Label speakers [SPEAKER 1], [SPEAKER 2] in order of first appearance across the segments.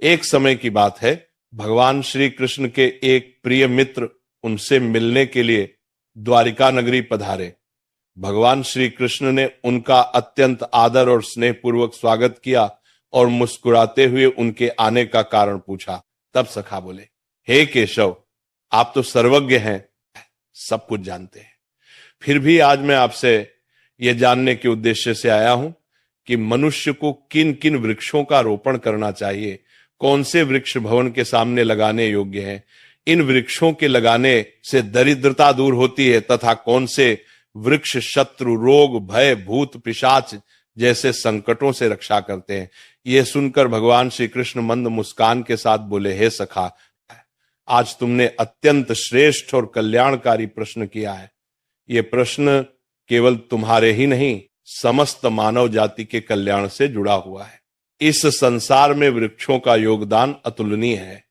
[SPEAKER 1] एक समय की बात है, भगवान श्री कृष्ण के एक प्रिय मित्र उनसे मिलने के लिए द्वारिका नगरी पधारे। भगवान श्री कृष्ण ने उनका अत्यंत आदर और स्नेह पूर्वक स्वागत किया और मुस्कुराते हुए उनके आने का कारण पूछा। तब सखा बोले, हे केशव, आप तो सर्वज्ञ हैं, सब कुछ जानते हैं। फिर भी आज मैं आपसे यह जानने के उद्देश्य से आया हूं कि मनुष्य को किन किन वृक्षों का रोपण करना चाहिए, कौन से वृक्ष भवन के सामने लगाने योग्य हैं, इन वृक्षों के लगाने से दरिद्रता दूर होती है तथा कौन से वृक्ष शत्रु, रोग, भय, भूत, पिशाच जैसे संकटों से रक्षा करते हैं। यह सुनकर भगवान श्री कृष्ण मंद मुस्कान के साथ बोले, हे सखा, आज तुमने अत्यंत श्रेष्ठ और कल्याणकारी प्रश्न किया है। यह प्रश्न केवल तुम्हारे ही नहीं, समस्त मानव जाति के कल्याण से जुड़ा हुआ है। इस संसार में वृक्षों का योगदान अतुलनीय है।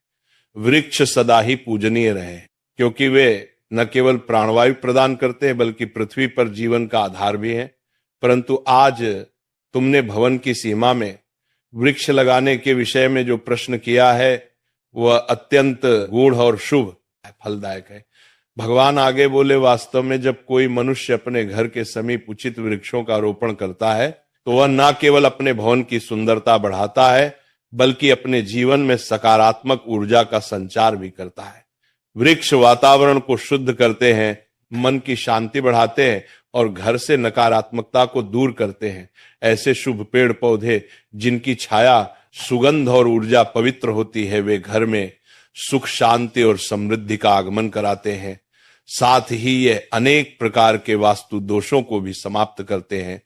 [SPEAKER 1] वृक्ष सदा ही पूजनीय रहे, क्योंकि वे न केवल प्राणवायु प्रदान करते हैं बल्कि पृथ्वी पर जीवन का आधार भी है। परंतु आज तुमने भवन की सीमा में वृक्ष लगाने के विषय में जो प्रश्न किया है वह अत्यंत गूढ़ और शुभ फलदायक है। भगवान आगे बोले, वास्तव में जब कोई मनुष्य अपने घर के समीप उचित वृक्षों का रोपण करता है तो वह न केवल अपने भवन की सुंदरता बढ़ाता है बल्कि अपने जीवन में सकारात्मक ऊर्जा का संचार भी करता है। वृक्ष वातावरण को शुद्ध करते हैं, मन की शांति बढ़ाते हैं और घर से नकारात्मकता को दूर करते हैं। ऐसे शुभ पेड़ पौधे जिनकी छाया, सुगंध और ऊर्जा पवित्र होती है, वे घर में सुख, शांति और समृद्धि का आगमन कराते हैं। साथ ही ये अनेक प्रकार के वास्तु दोषों को भी समाप्त करते हैं।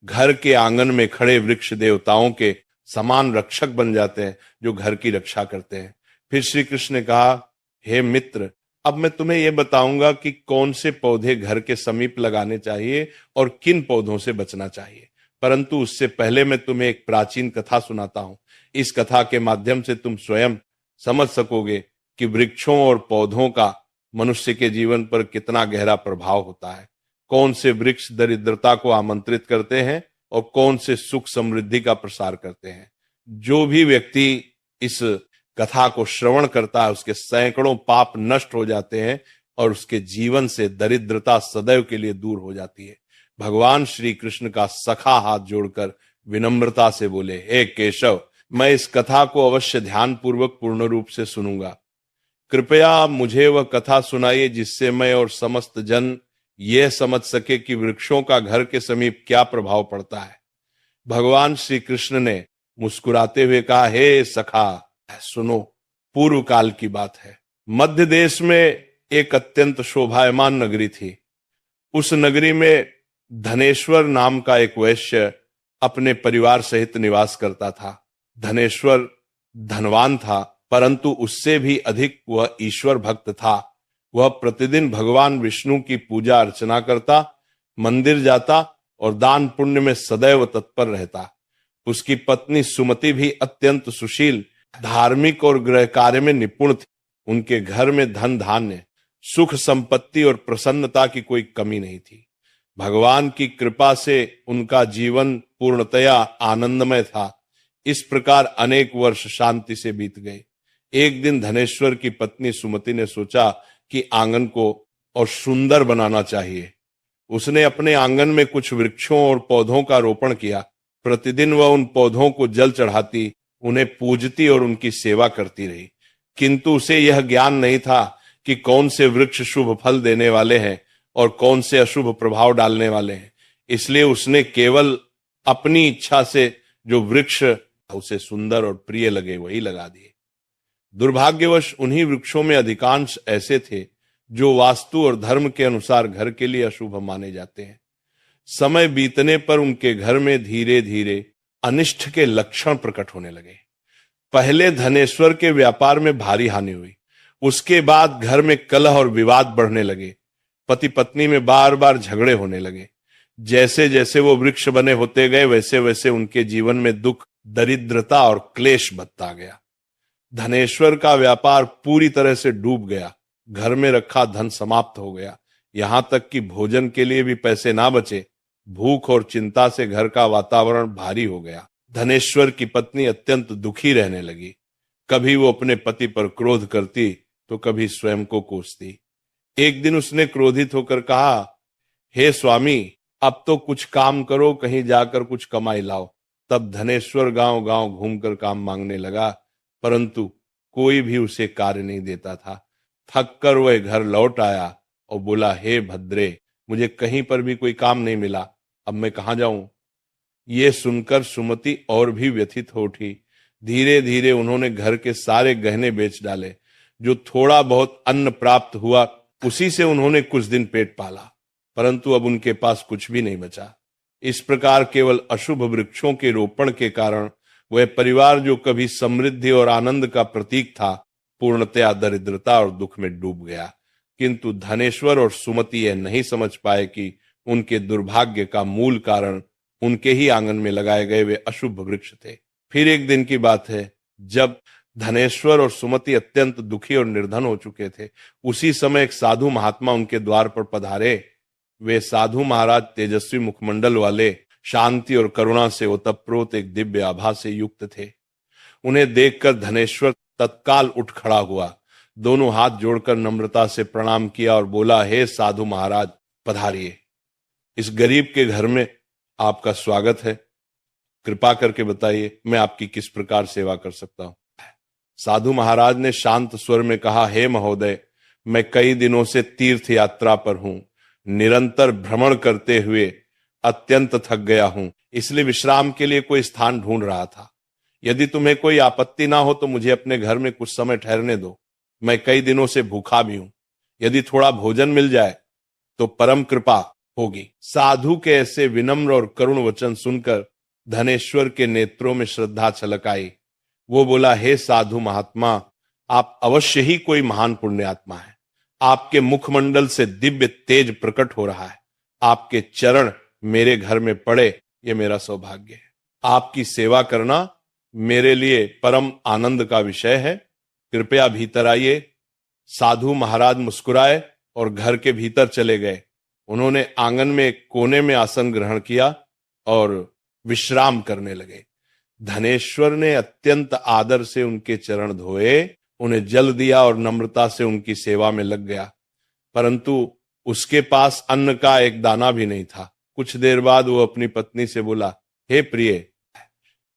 [SPEAKER 1] घर के आंगन में खड़े वृक्ष देवताओं के समान रक्षक बन जाते हैं जो घर की रक्षा करते हैं। फिर श्री कृष्ण ने कहा, हे मित्र, अब मैं तुम्हें यह बताऊंगा कि कौन से पौधे घर के समीप लगाने चाहिए और किन पौधों से बचना चाहिए। परंतु उससे पहले मैं तुम्हें एक प्राचीन कथा सुनाता हूं। इस कथा के माध्यम से तुम स्वयं समझ सकोगे कि वृक्षों और पौधों का मनुष्य के जीवन पर कितना गहरा प्रभाव होता है। कौन से वृक्ष दरिद्रता को आमंत्रित करते हैं और कौन से सुख समृद्धि का प्रसार करते हैं। जो भी व्यक्ति इस कथा को श्रवण करता है उसके सैकड़ों पाप नष्ट हो जाते हैं और उसके जीवन से दरिद्रता सदैव के लिए दूर हो जाती है। भगवान श्री कृष्ण का सखा हाथ जोड़कर विनम्रता से बोले, हे केशव, मैं इस कथा को अवश्य ध्यान पूर्वक पूर्ण रूप से सुनूंगा। कृपया मुझे वह कथा सुनाइए जिससे मैं और समस्त जन यह समझ सके कि वृक्षों का घर के समीप क्या प्रभाव पड़ता है। भगवान श्री कृष्ण ने मुस्कुराते हुए कहा, हे सखा, सुनो। पूर्व काल की बात है। मध्य देश में एक अत्यंत शोभायमान नगरी थी। उस नगरी में धनेश्वर नाम का एक वैश्य अपने परिवार सहित निवास करता था। धनेश्वर धनवान था, परंतु उससे भी अधिक वह ईश्वर भक्त था। वह प्रतिदिन भगवान विष्णु की पूजा अर्चना करता, मंदिर जाता और दान पुण्य में सदैव तत्पर रहता। उसकी पत्नी सुमति भी अत्यंत सुशील, धार्मिक और गृह कार्य में निपुण थी। उनके घर में धन धान्य, सुख संपत्ति और प्रसन्नता की कोई कमी नहीं थी। भगवान की कृपा से उनका जीवन पूर्णतया आनंदमय था। इस प्रकार अनेक वर्ष शांति से बीत गए। एक दिन धनेश्वर की पत्नी सुमति ने सोचा कि आंगन को और सुंदर बनाना चाहिए। उसने अपने आंगन में कुछ वृक्षों और पौधों का रोपण किया। प्रतिदिन वह उन पौधों को जल चढ़ाती, उन्हें पूजती और उनकी सेवा करती रही। किंतु उसे यह ज्ञान नहीं था कि कौन से वृक्ष शुभ फल देने वाले हैं और कौन से अशुभ प्रभाव डालने वाले हैं। इसलिए उसने केवल अपनी इच्छा से जो वृक्ष उसे सुंदर और प्रिय लगे वही लगा दिए। दुर्भाग्यवश उन्हीं वृक्षों में अधिकांश ऐसे थे जो वास्तु और धर्म के अनुसार घर के लिए अशुभ माने जाते हैं। समय बीतने पर उनके घर में धीरे धीरे अनिष्ट के लक्षण प्रकट होने लगे। पहले धनेश्वर के व्यापार में भारी हानि हुई। उसके बाद घर में कलह और विवाद बढ़ने लगे। पति पत्नी में बार बार झगड़े होने लगे। जैसे जैसे वो वृक्ष बने होते गए वैसे वैसे उनके जीवन में दुख, दरिद्रता और क्लेश बढ़ता गया। धनेश्वर का व्यापार पूरी तरह से डूब गया। घर में रखा धन समाप्त हो गया। यहां तक कि भोजन के लिए भी पैसे ना बचे। भूख और चिंता से घर का वातावरण भारी हो गया। धनेश्वर की पत्नी अत्यंत दुखी रहने लगी। कभी वो अपने पति पर क्रोध करती तो कभी स्वयं को कोसती। एक दिन उसने क्रोधित होकर कहा, हे स्वामी, अब तो कुछ काम करो, कहीं जाकर कुछ कमाई लाओ। तब धनेश्वर गांव गांव घूमकर काम मांगने लगा, परंतु कोई भी उसे कार्य नहीं देता था। थक कर वह घर लौट आया और बोला, हे भद्रे, मुझे कहीं पर भी कोई काम नहीं मिला, अब मैं कहां जाऊं। ये सुनकर सुमति और भी व्यथित हो उठी। धीरे धीरे उन्होंने घर के सारे गहने बेच डाले। जो थोड़ा बहुत अन्न प्राप्त हुआ उसी से उन्होंने कुछ दिन पेट पाला, परंतु अब उनके पास कुछ भी नहीं बचा। इस प्रकार केवल अशुभ वृक्षों के रोपण के कारण वह परिवार जो कभी समृद्धि और आनंद का प्रतीक था, पूर्णतया दरिद्रता और दुख में डूब गया। किंतु धनेश्वर और सुमति यह नहीं समझ पाए कि उनके दुर्भाग्य का मूल कारण उनके ही आंगन में लगाए गए वे अशुभ वृक्ष थे। फिर एक दिन की बात है, जब धनेश्वर और सुमति अत्यंत दुखी और निर्धन हो चुके थे, उसी समय एक साधु महात्मा उनके द्वार पर पधारे। वे साधु महाराज तेजस्वी मुखमंडल वाले, शांति और करुणा से ओतप्रोत एक दिव्य आभा से युक्त थे। उन्हें देखकर धनेश्वर तत्काल उठ खड़ा हुआ, दोनों हाथ जोड़कर नम्रता से प्रणाम किया और बोला, हे साधु महाराज, पधारिए। इस गरीब के घर में आपका स्वागत है। कृपा करके बताइए मैं आपकी किस प्रकार सेवा कर सकता हूं। साधु महाराज ने शांत स्वर में कहा, हे महोदय, मैं कई दिनों से तीर्थ यात्रा पर हूं। निरंतर भ्रमण करते हुए अत्यंत थक गया हूं, इसलिए विश्राम के लिए कोई स्थान ढूंढ रहा था। यदि तुम्हें कोई आपत्ति ना हो तो मुझे अपने घर में कुछ समय ठहरने दो। मैं कई दिनों से भूखा भी हूं। यदि थोड़ा भोजन मिल जाए तो परम कृपा होगी। साधु के ऐसे विनम्र और करुण वचन सुनकर धनेश्वर के नेत्रों में श्रद्धा छलक आई। वो बोला, हे साधु महात्मा, आप अवश्य ही कोई महान पुण्यात्मा है। आपके मुखमंडल से दिव्य तेज प्रकट हो रहा है। आपके चरण मेरे घर में पड़े, ये मेरा सौभाग्य है। आपकी सेवा करना मेरे लिए परम आनंद का विषय है। कृपया भीतर आइए। साधु महाराज मुस्कुराए और घर के भीतर चले गए। उन्होंने आंगन में एक कोने में आसन ग्रहण किया और विश्राम करने लगे। धनेश्वर ने अत्यंत आदर से उनके चरण धोए, उन्हें जल दिया और नम्रता से उनकी सेवा में लग गया, परंतु उसके पास अन्न का एक दाना भी नहीं था। कुछ देर बाद वो अपनी पत्नी से बोला, हे प्रिय,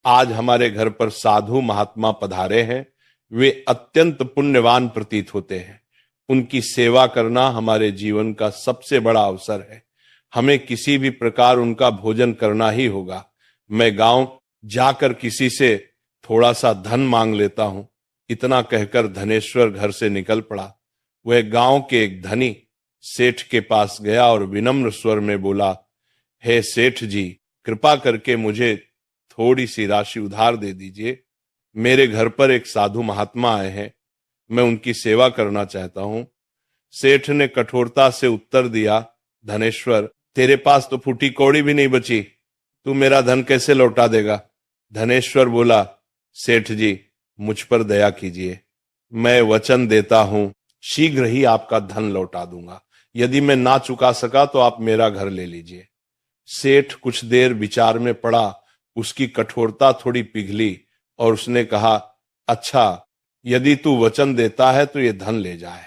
[SPEAKER 1] आज हमारे घर पर साधु महात्मा पधारे हैं। वे अत्यंत पुण्यवान प्रतीत होते हैं। उनकी सेवा करना हमारे जीवन का सबसे बड़ा अवसर है। हमें किसी भी प्रकार उनका भोजन करना ही होगा। मैं गांव जाकर किसी से थोड़ा सा धन मांग लेता हूं। इतना कहकर धनेश्वर घर से निकल पड़ा। वह गांव के एक धनी सेठ के पास गया और विनम्र स्वर में बोला, हे सेठ जी, कृपा करके मुझे थोड़ी सी राशि उधार दे दीजिए। मेरे घर पर एक साधु महात्मा आए हैं, मैं उनकी सेवा करना चाहता हूं। सेठ ने कठोरता से उत्तर दिया, धनेश्वर, तेरे पास तो फूटी कौड़ी भी नहीं बची, तू मेरा धन कैसे लौटा देगा। धनेश्वर बोला, सेठ जी, मुझ पर दया कीजिए। मैं वचन देता हूं शीघ्र ही आपका धन लौटा दूंगा। यदि मैं ना चुका सका तो आप मेरा घर ले लीजिए। सेठ कुछ देर विचार में पड़ा। उसकी कठोरता थोड़ी पिघली और उसने कहा, अच्छा, यदि तू वचन देता है तो ये धन ले जाए,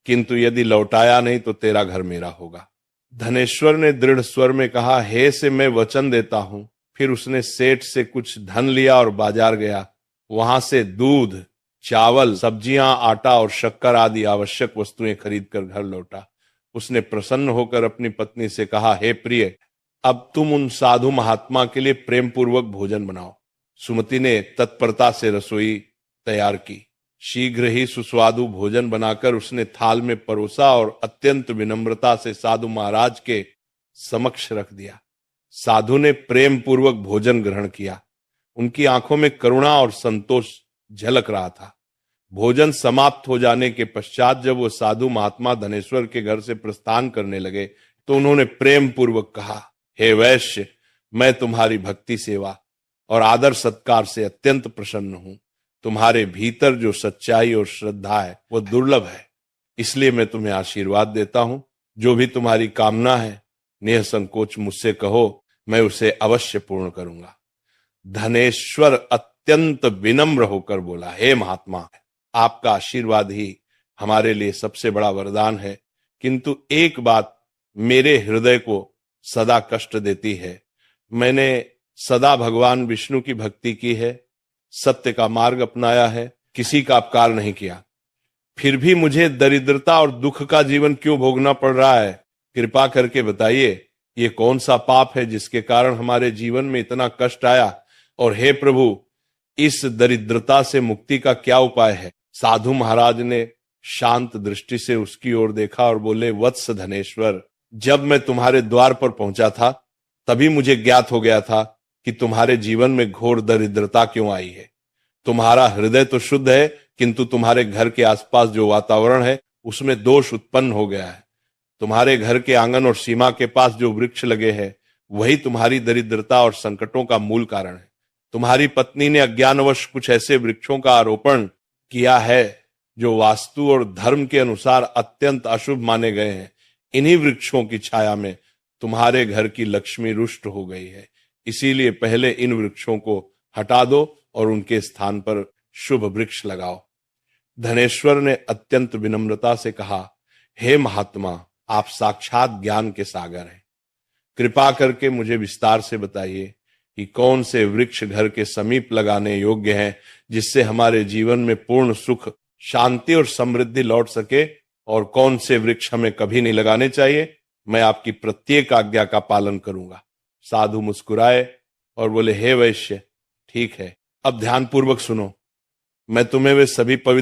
[SPEAKER 1] किंतु यदि लौटाया नहीं तो तेरा घर मेरा होगा। धनेश्वर ने दृढ़ स्वर में कहा, हे से मैं वचन देता हूं। फिर उसने सेठ से कुछ धन लिया और बाजार गया। वहां से दूध, चावल, सब्जियां, आटा और शक्कर आदि आवश्यक वस्तुएं खरीदकर घर लौटा। उसने प्रसन्न होकर अपनी पत्नी से कहा, हे प्रिय, अब तुम उन साधु महात्मा के लिए प्रेम पूर्वक भोजन बनाओ। सुमति ने तत्परता से रसोई तैयार की। शीघ्र ही सुस्वादु भोजन बनाकर उसने थाल में परोसा और अत्यंत विनम्रता से साधु महाराज के समक्ष रख दिया। साधु ने प्रेम पूर्वक भोजन ग्रहण किया। उनकी आंखों में करुणा और संतोष झलक रहा था। भोजन समाप्त हो जाने के पश्चात जब वो साधु महात्मा धनेश्वर के घर से प्रस्थान करने लगे तो उन्होंने प्रेम पूर्वक कहा, हे वैश्य, मैं तुम्हारी भक्ति सेवा और आदर सत्कार से अत्यंत प्रसन्न हूं। तुम्हारे भीतर जो सच्चाई और श्रद्धा है वो दुर्लभ है, इसलिए मैं तुम्हें आशीर्वाद देता हूं। जो भी तुम्हारी कामना है निःसंकोच मुझसे कहो, मैं उसे अवश्य पूर्ण करूंगा। धनेश्वर अत्यंत विनम्र होकर बोला, हे महात्मा, आपका आशीर्वाद ही हमारे लिए सबसे बड़ा वरदान है, किंतु एक बात मेरे हृदय को सदा कष्ट देती है। मैंने सदा भगवान विष्णु की भक्ति की है, सत्य का मार्ग अपनाया है, किसी का अपकार नहीं किया, फिर भी मुझे दरिद्रता और दुख का जीवन क्यों भोगना पड़ रहा है? कृपा करके बताइए, ये कौन सा पाप है जिसके कारण हमारे जीवन में इतना कष्ट आया? और हे प्रभु, इस दरिद्रता से मुक्ति का क्या उपाय है? साधु महाराज ने शांत दृष्टि से उसकी ओर देखा और बोले, वत्स धनेश्वर, जब मैं तुम्हारे द्वार पर पहुंचा था तभी मुझे ज्ञात हो गया था कि तुम्हारे जीवन में घोर दरिद्रता क्यों आई है। तुम्हारा हृदय तो शुद्ध है, किंतु तुम्हारे घर के आसपास जो वातावरण है उसमें दोष उत्पन्न हो गया है। तुम्हारे घर के आंगन और सीमा के पास जो वृक्ष लगे हैं वही तुम्हारी दरिद्रता और संकटों का मूल कारण है। तुम्हारी पत्नी ने अज्ञानवश कुछ ऐसे वृक्षों का आरोपण किया है जो वास्तु और धर्म के अनुसार अत्यंत अशुभ माने गए हैं। इन्हीं वृक्षों की छाया में तुम्हारे घर की लक्ष्मी रुष्ट हो गई है। इसीलिए पहले इन वृक्षों को हटा दो और उनके स्थान पर शुभ वृक्ष लगाओ। धनेश्वर ने अत्यंत विनम्रता से कहा, हे महात्मा, आप साक्षात ज्ञान के सागर हैं। कृपा करके मुझे विस्तार से बताइए कि कौन से वृक्ष घर के समीप लगाने योग्य हैं, जिससे हमारे जीवन में पूर्ण सुख, शांति और समृद्धि लौट सके, और कौन से वृक्ष हमें कभी नहीं लगाने चाहिए। मैं आपकी प्रत्येक आज्ञा का पालन करूंगा। साधु मुस्कुराए और बोले, हे वैश्य, ठीक है, अब ध्यानपूर्वक सुनो। मैं तुम्हें वे सभी पवित्र